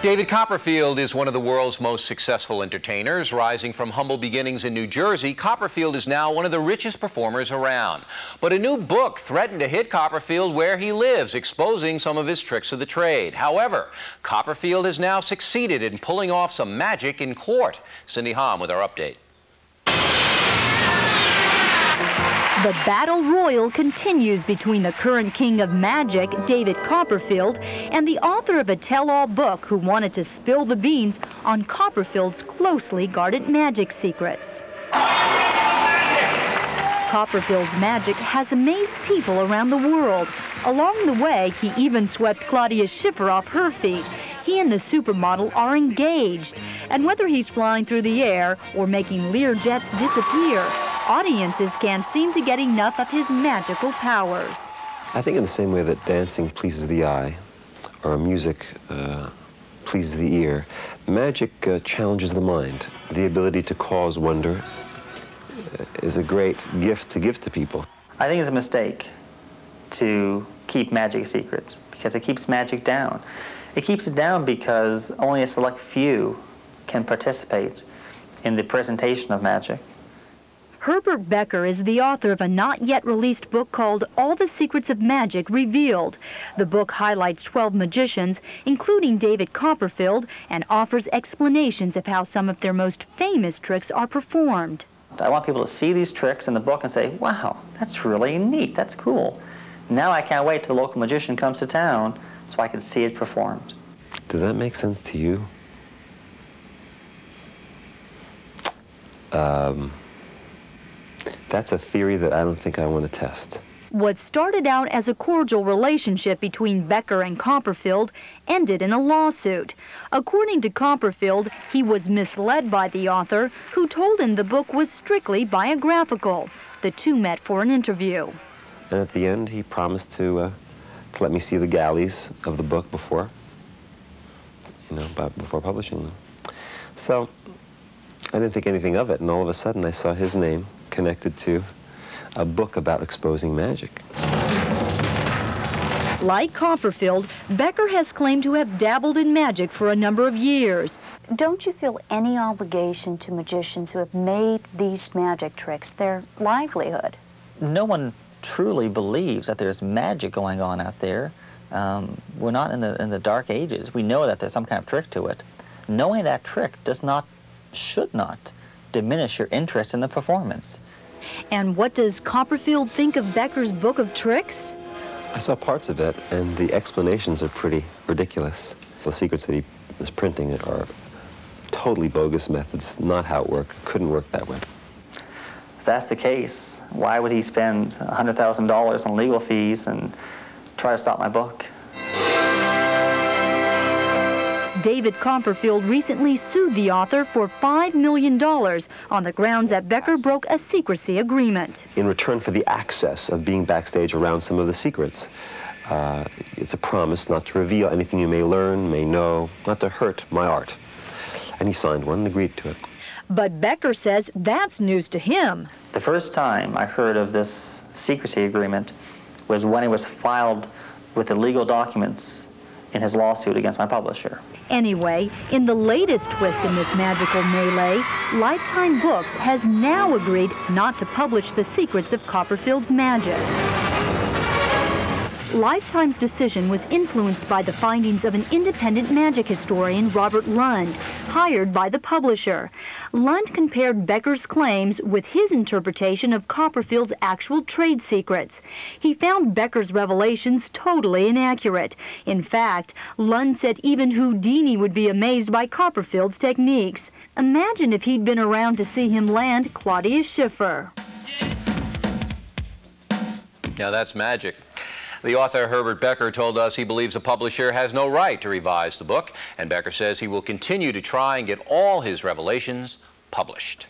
David Copperfield is one of the world's most successful entertainers. Rising from humble beginnings in New Jersey, Copperfield is now one of the richest performers around. But a new book threatened to hit Copperfield where he lives, exposing some of his tricks of the trade. However, Copperfield has now succeeded in pulling off some magic in court. Cindy Hom with our update. The battle royal continues between the current king of magic, David Copperfield, and the author of a tell-all book who wanted to spill the beans on Copperfield's closely guarded magic secrets. Copperfield's magic has amazed people around the world. Along the way, he even swept Claudia Schiffer off her feet. He and the supermodel are engaged. And whether he's flying through the air or making Lear jets disappear, audiences can't seem to get enough of his magical powers. I think in the same way that dancing pleases the eye, or music pleases the ear, magic challenges the mind. The ability to cause wonder is a great gift to give to people. I think it's a mistake to keep magic secret, because it keeps magic down. It keeps it down because only a select few can participate in the presentation of magic. Herbert Becker is the author of a not-yet-released book called All the Secrets of Magic Revealed. The book highlights 12 magicians, including David Copperfield, and offers explanations of how some of their most famous tricks are performed. I want people to see these tricks in the book and say, wow, that's really neat, that's cool. Now I can't wait till the local magician comes to town so I can see it performed. Does that make sense to you? That's a theory that I don't think I want to test. What started out as a cordial relationship between Becker and Copperfield ended in a lawsuit. According to Copperfield, he was misled by the author, who told him the book was strictly biographical. The two met for an interview. And at the end, he promised to let me see the galleys of the book before publishing them. So I didn't think anything of it, and all of a sudden I saw his name connected to a book about exposing magic. Like Copperfield, Becker has claimed to have dabbled in magic for a number of years. Don't you feel any obligation to magicians who have made these magic tricks their livelihood? No one truly believes that there's magic going on out there. We're not in the dark ages. We know that there's some kind of trick to it. Knowing that trick should not diminish your interest in the performance. And what does Copperfield think of Becker's book of tricks? I saw parts of it, and the explanations are pretty ridiculous. The secrets that he is printing are totally bogus methods, not how it worked, couldn't work that way. If that's the case, why would he spend $100,000 on legal fees and try to stop my book? David Copperfield recently sued the author for $5 million on the grounds that Becker broke a secrecy agreement. In return for the access of being backstage around some of the secrets, it's a promise not to reveal anything you may learn, may know, not to hurt my art. And he signed one and agreed to it. But Becker says that's news to him. The first time I heard of this secrecy agreement was when it was filed with the legal documents in his lawsuit against my publisher. Anyway, in the latest twist in this magical melee, Lifetime Books has now agreed not to publish the secrets of Copperfield's magic. Lifetime's decision was influenced by the findings of an independent magic historian, Robert Lund, hired by the publisher. Lund compared Becker's claims with his interpretation of Copperfield's actual trade secrets. He found Becker's revelations totally inaccurate. In fact, Lund said even Houdini would be amazed by Copperfield's techniques. Imagine if he'd been around to see him land Claudia Schiffer. Now that's magic. The author, Herbert Becker, told us he believes a publisher has no right to revise the book, and Becker says he will continue to try and get all his revelations published.